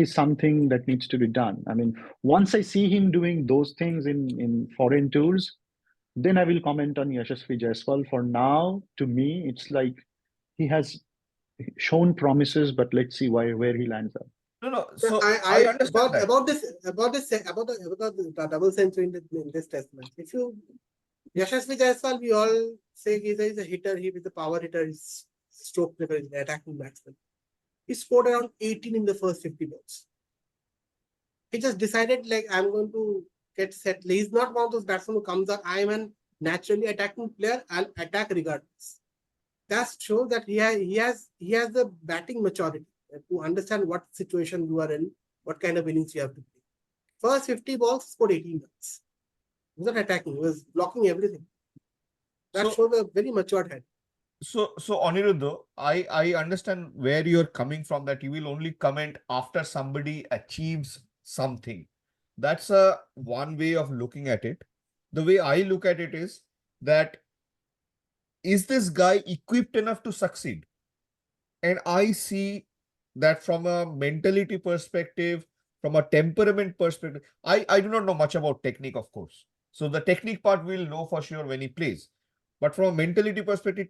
something that needs to be done. I mean, once I see him doing those things in foreign tours, then I will comment on Yashasvi Jaiswal. For now, to me, it's like he has shown promises, but let's see where he lands up. No, no. Yeah, So I I understand that. about the double century in this test match. If you Yashasvi Jaiswal, we all say he's a hitter. He is a power hitter. He's stroke player. He's an attacking batsman. He scored around 18 in the first 50 balls. He just decided like I'm going to get set. He's not one of those batsmen who comes up. I'm an naturally attacking player. I'll attack regardless. That shows that he has the batting maturity to understand what situation you are in, what kind of innings you have to play. First 50 balls, scored 18 runs. He was not attacking, he was blocking everything. That So shows a very matured head. So Aniruddha, I understand where you're coming from, that you will only comment after somebody achieves something. That's a one way of looking at it. The way I look at it that is this guy equipped enough to succeed? And I see that from a mentality perspective, from a temperament perspective. I do not know much about technique, of course. So the technique part we'll know for sure when he plays. But from a mentality perspective,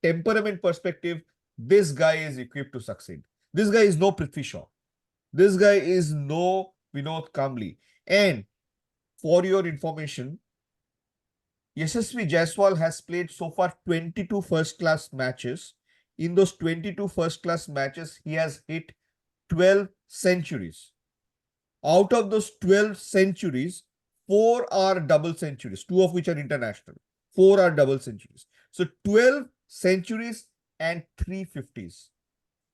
temperament perspective, this guy is equipped to succeed. This guy is no Prithvi Shaw. This guy is no Vinod Kamli. And for your information, Yashasvi Jaiswal has played so far 22 first-class matches. In those 22 first-class matches, he has hit 12 centuries. Out of those 12 centuries, 4 are double centuries, 2 of which are international. 4 are double centuries. So 12 centuries and 3 50s.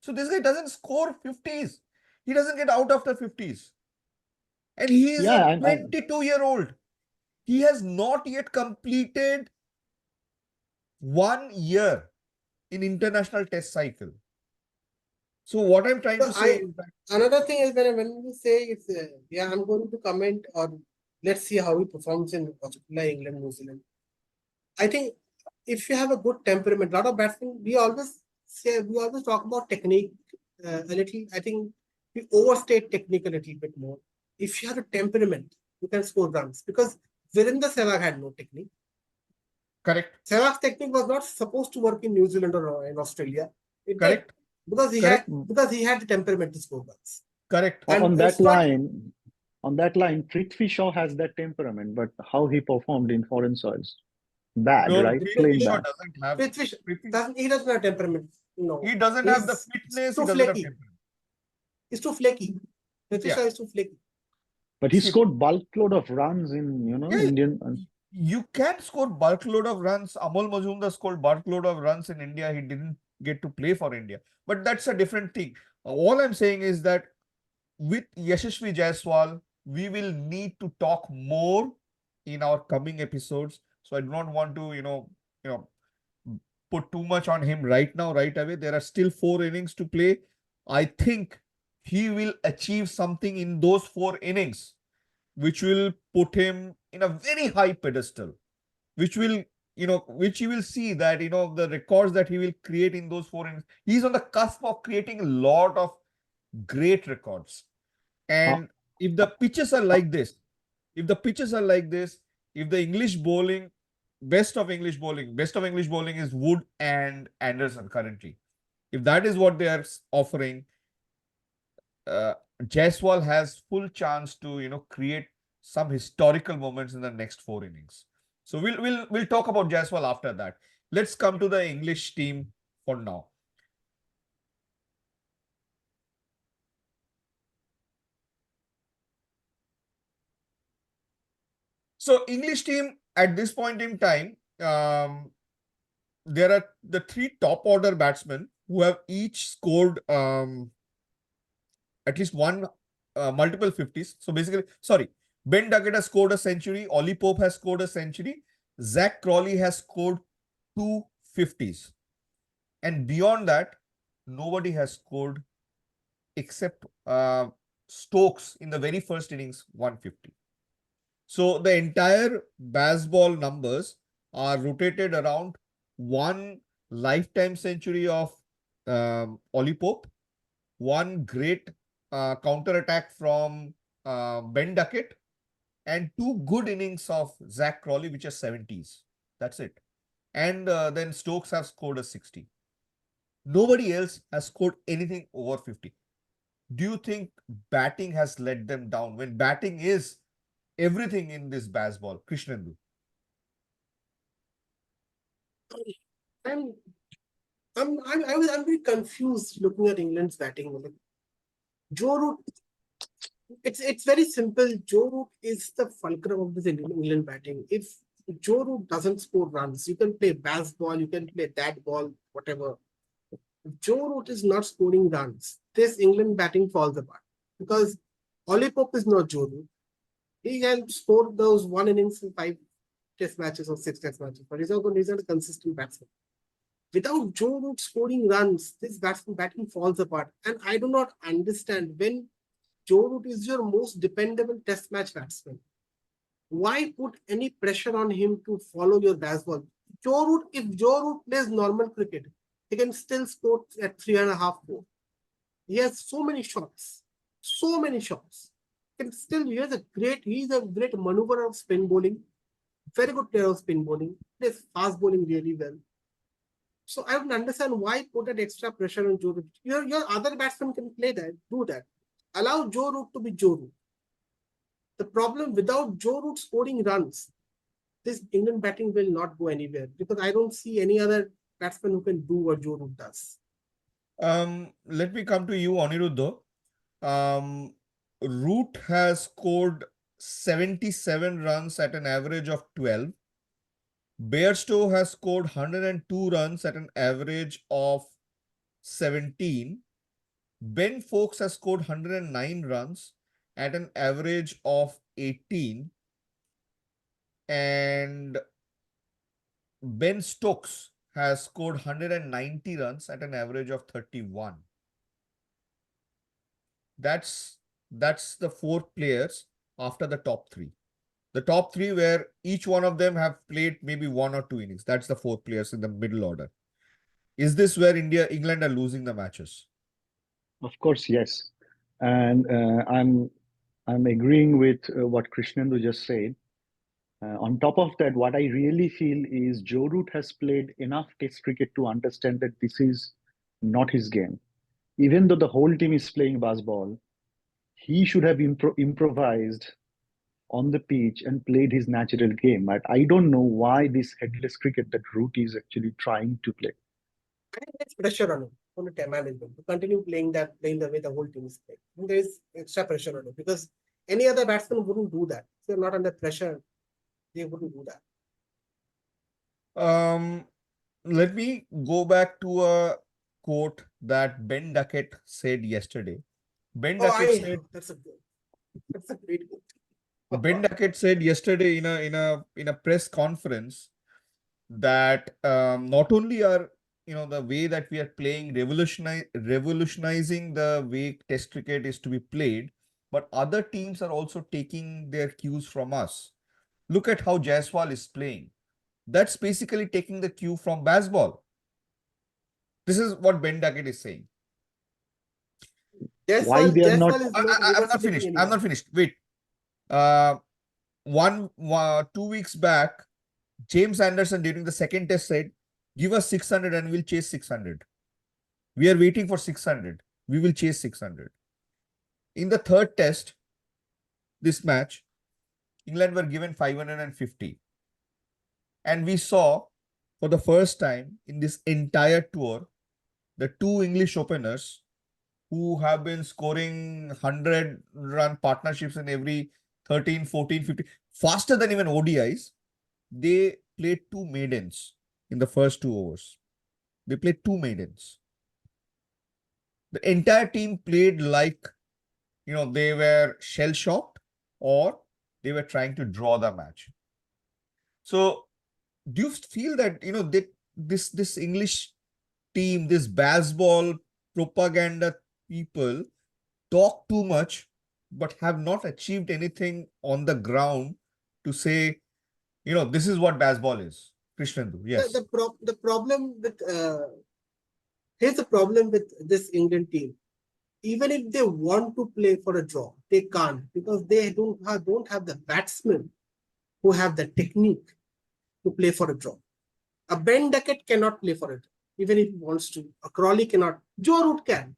So this guy doesn't score 50s. He doesn't get out after 50s. And he is Yeah, a I'm 22-year-old. He has not yet completed 1 year in international test cycle. So what I'm trying So to say is that another thing is when we say it's yeah, I'm going to comment or let's see how he performs in Australia, England, New Zealand. I think if you have a good temperament, a lot of batsmen, we always talk about technique a little. I think we overstate technique a little bit more. If you have a temperament, you can score runs because Virendra Sehwag had no technique. correct, Sehwag's technique was not supposed to work in New Zealand or in Australia. It did correct, because correct, he had the temperament to score runs. correct. And On it's that not line, Prithvi Shaw has that temperament, but how he performed in foreign soils, bad, No, right? Prithvi Plain Shaw bad. doesn't have Prithvi Prithvi, doesn't have temperament. No, he doesn't have the he's fitness, he too doesn't have flaky. temperament. He's too flaky. Prithvi Yeah. Shaw is too flaky. But he See, scored bulk load of runs in, yeah, Indian. you can score bulk load of runs. Amol Majumdar scored bulk load of runs in India. He didn't get to play for India. But that's a different thing. All I'm saying is that with Yashasvi Jaiswal, we will need to talk more in our coming episodes. So I do not want to, you know, put too much on him right now, right away. There are still 4 innings to play. I think he will achieve something in those 4 innings, which will put him in a very high pedestal, which will, which you will see that, the records that he will create in those 4 innings. He's on the cusp of creating a lot of great records. Uh, And if the pitches are uh, like this, if the pitches are like this, if the English bowling, best of English bowling is Wood and Anderson currently. If that is what they are offering, uh, Jaiswal has full chance to create some historical moments in the next 4 innings. So we'll talk about Jaiswal after that. Let's come to the English team for now. So English team at this point in time, there are the 3 top order batsmen who have each scored at least one multiple 50s. So basically, sorry, Ben Duckett has scored a century, Ollie Pope has scored a century, Zach Crawley has scored 2 50s. And beyond that, nobody has scored except Stokes in the very first innings 150. So the entire Baz-ball numbers are rotated around one lifetime century of Ollie Pope, one great counter attack from Ben Duckett, and 2 good innings of Zach Crawley, which are 70s. That's it. And then Stokes have scored a 60. Nobody else has scored anything over 50. Do you think batting has let them down when batting is everything in this Baz-ball? Krishnendu. I'm I'm very confused looking at England's batting. Like, Joe Root, it's very simple. Joe Root is the fulcrum of this England batting. If Joe Root doesn't score runs, you can play Baz-ball, you can play that ball, whatever. If Joe Root is not scoring runs, this England batting falls apart because Ollie Pope is not Joe Root. He can score those 1 innings in 5 test matches or 6 test matches, but he's not a consistent batsman. Without Joe Root scoring runs, this batting falls apart. And I do not understand when Joe Root is your most dependable test match batsman. Why put any pressure on him to follow your Baz-ball? If Joe Root plays normal cricket, he can still score at 3.5, 4. He has so many shots, so many shots. And still, he's a great maneuver of spin bowling, very good player of spin bowling, plays fast bowling really well. So I don't understand why put that extra pressure on Joe Root. Your other batsmen can play that, do that. Allow Joe Root to be Joe Root. The problem without Joe Root scoring runs, this England batting will not go anywhere because I don't see any other batsman who can do what Joe Root does. Let me come to you, Aniruddha. Root has scored 77 runs at an average of 12. Bairstow has scored 102 runs at an average of 17. Ben Foakes has scored 109 runs at an average of 18. And Ben Stokes has scored 190 runs at an average of 31. That's the 4 players after the top 3. The top 3 where each one of them have played maybe 1 or 2 innings. That's the 4 players in the middle order. Is this where England are losing the matches? Of course, yes. And I'm agreeing with what Krishnendu just said. On top of that, what I really feel is Joe Root has played enough Test cricket to understand that this is not his game. Even though the whole team is playing Baz-ball, he should have improvised on the pitch and played his natural game. I don't know why this headless cricket that Root is actually trying to play. I think there's pressure on the team management to continue playing the way the whole team is playing. And there is extra pressure on it because any other batsman wouldn't do that. If they're not under pressure, they wouldn't do that. Let me go back to a quote that Ben Duckett said yesterday. Ben Duckett said, that's a great quote. Ben Duckett said yesterday in a press conference that not only are the way that we are playing revolutionizing the way Test cricket is to be played, but other teams are also taking their cues from us. Look at how Jaiswal is playing. That's basically taking the cue from Baz-ball. This is what Ben Duckett is saying. Why they are not? Jaiswal is I'm not finished. I'm not finished. Wait. 2 weeks back, James Anderson during the second test said, give us 600 and we'll chase 600. We are waiting for 600. We will chase 600. In the third test, this match, England were given 550. And we saw for the first time in this entire tour, the 2 English openers who have been scoring 100-run partnerships in every 13, 14, 15, faster than even ODIs, they played 2 maidens in the first 2 overs. They played 2 maidens. The entire team played like, they were shell-shocked or they were trying to draw the match. So do you feel that, this English team, this Baz-ball propaganda people talk too much, but have not achieved anything on the ground to say, this is what Baz-ball is? Krishnendu, yes. The problem with here's the problem with this England team. Even if they want to play for a draw, they can't because they don't have the batsmen who have the technique to play for a draw. A Ben Duckett cannot play for it, even if he wants to. A Crawley cannot. Joe Root can.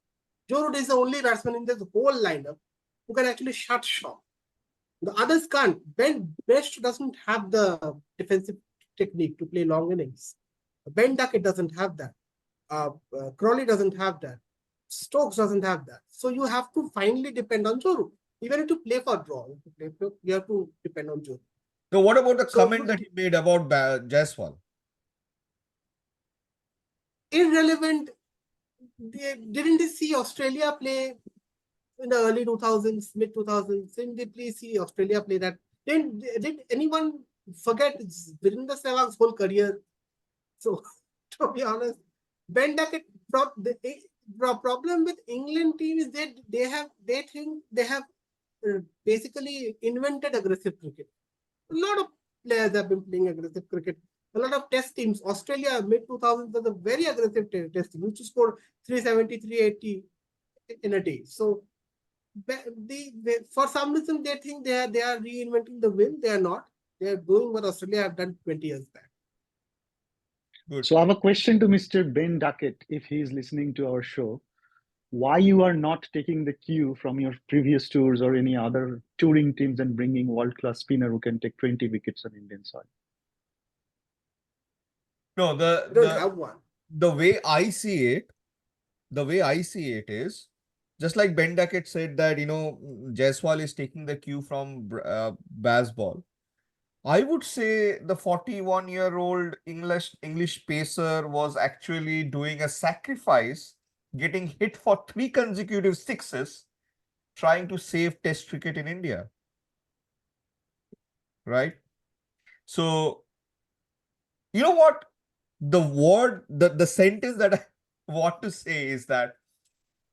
Joe Root is the only batsman in this whole lineup who can actually shut shot. The others can't. Ben Best doesn't have the defensive technique to play long innings. Ben Duckett doesn't have that. Crawley doesn't have that. Stokes doesn't have that. So you have to finally depend on Joe Root. Even if you play for draw, you have to depend on Joe Root. So what about the comment that he made about Jaiswal? Irrelevant. Didn't they see Australia play in the early 2000s, mid 2000s? Didn't they please see Australia play that? Did anyone forget Virendra Sehwag's whole career? So, to be honest, Ben Duckett, the problem with England team is that they think they have basically invented aggressive cricket. A lot of players have been playing aggressive cricket. A lot of test teams, Australia mid 2000s was a very aggressive test team, used to score 370, 380 in a day. So for some reason they think they are reinventing the wheel. They are not. They are doing what Australia have done 20 years back. Good. So I have a question to Mr. Ben Duckett, if he is listening to our show. Why you are not taking the cue from your previous tours or any other touring teams and bringing world-class spinner who can take 20 wickets on Indian soil? No, don't have one. The way I see it is just like Ben Duckett said that, Jaiswal is taking the cue from Baz-ball. I would say the 41-year-old English pacer was actually doing a sacrifice, getting hit for 3 consecutive sixes, trying to save Test cricket in India. Right? So, you know what? The sentence that I want to say is that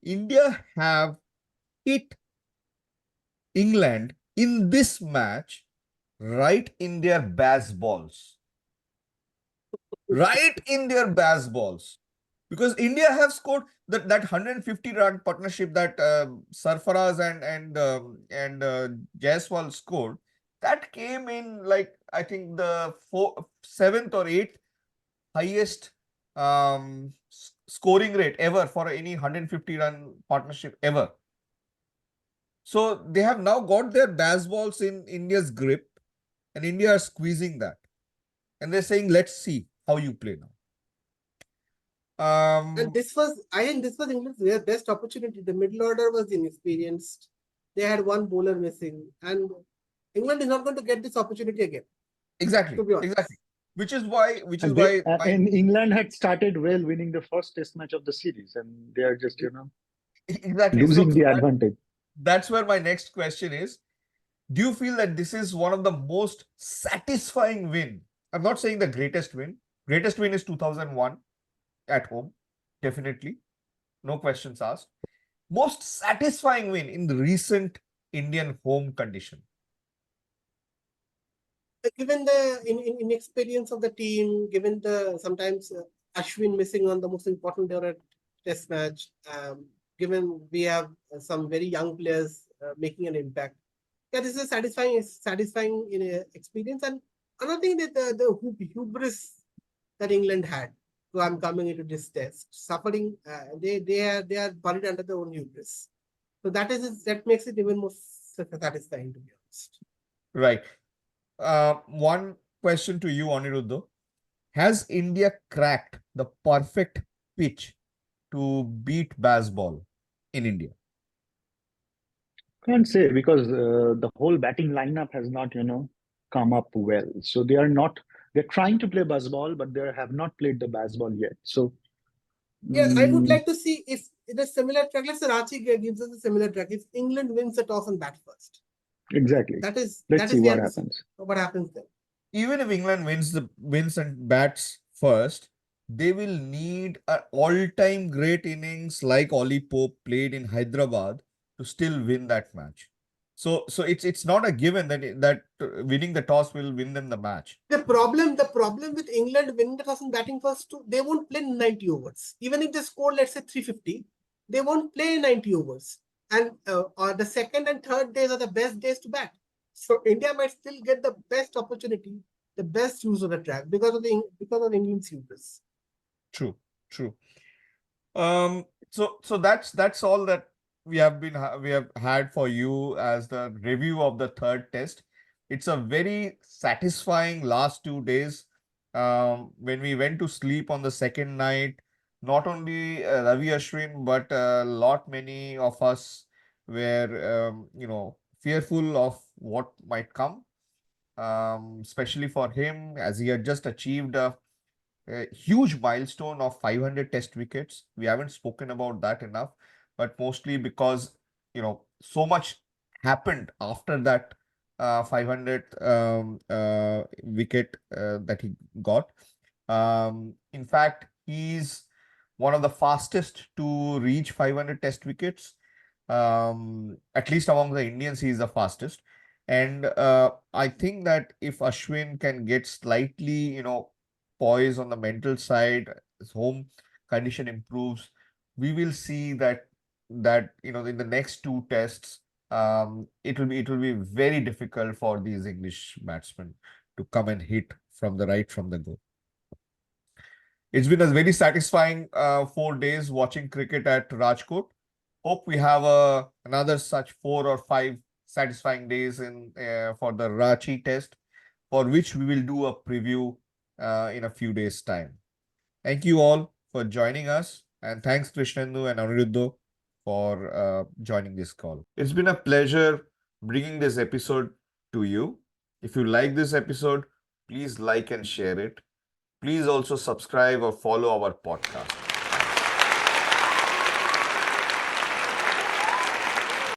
India have hit England in this match right in their Baz-balls. Right in their Baz-balls. Because India have scored that 150 run partnership that Sarfaraz and Jaiswal scored. That came in like I think the seventh or eighth highest scoring rate ever for any 150 run partnership ever. So they have now got their Baz-balls in India's grip, and India are squeezing that, and they're saying, "Let's see how you play now." And I think this was England's best opportunity. The middle order was inexperienced. They had one bowler missing, and England is not going to get this opportunity again. Exactly, To be honest. exactly. Which is why And England had started well, winning the first Test match of the series, and they are just exactly losing the advantage. That's where my next question is. Do you feel that this is one of the most satisfying win? I'm not saying the greatest win. Greatest win is 2001 at home, definitely. No questions asked. Most satisfying win in the recent Indian home condition. Given the inexperience of the team, given the sometimes Ashwin missing on the most important day of a Test match, given we have some very young players making an impact, yeah, this is satisfying in a experience. And another thing that the hubris that England had. So I'm coming into this test, suffering. They are buried under their own hubris. So that makes it even more satisfying, to be honest. Right. One question to you, Aniruddha. Has India cracked the perfect pitch to beat Baz-ball in India? Can't say because the whole batting lineup has not, come up well. So they're trying to play Baz-ball, but they have not played the Baz-ball yet. So Yeah, I would like to see if in a similar track, let's say Ranchi gives us a similar track. If England wins the toss and bat first. Exactly. Let's see what happens. What happens then? Even if England wins and bats first, they will need an all-time great innings like Ollie Pope played in Hyderabad to still win that match. So it's not a given that winning the toss will win them the match. The problem with England winning the toss and batting first, too, they won't play 90 overs. Even if they score, let's say 350, they won't play 90 overs. And the second and third days are the best days to bat. So India might still get the best opportunity, the best use of the track because of England's hubris. True. So that's all that we have had for you as the review of the third test. It's a very satisfying last 2 days. When we went to sleep on the second night, not only Ravi Ashwin, but many of us were fearful of what might come. Especially for him, as he had just achieved a huge milestone of 500 test wickets. We haven't spoken about that enough, but mostly because so much happened after that 500th wicket that he got. In fact, he's one of the fastest to reach 500 test wickets. At least among the Indians, he is the fastest. And I think that if Ashwin can get slightly, poise on the mental side, his home condition improves, we will see that in the next two tests, it will be very difficult for these English batsmen to come and hit from the go. It's been a very satisfying 4 days watching cricket at Rajkot. Hope we have another such 4 or 5 satisfying days for the Ranchi test, for which we will do a preview in a few days' time. Thank you all for joining us, and thanks Krishnendu and Aniruddha for joining this call. It's been a pleasure bringing this episode to you. If you like this episode, please like and share it. Please also subscribe or follow our podcast.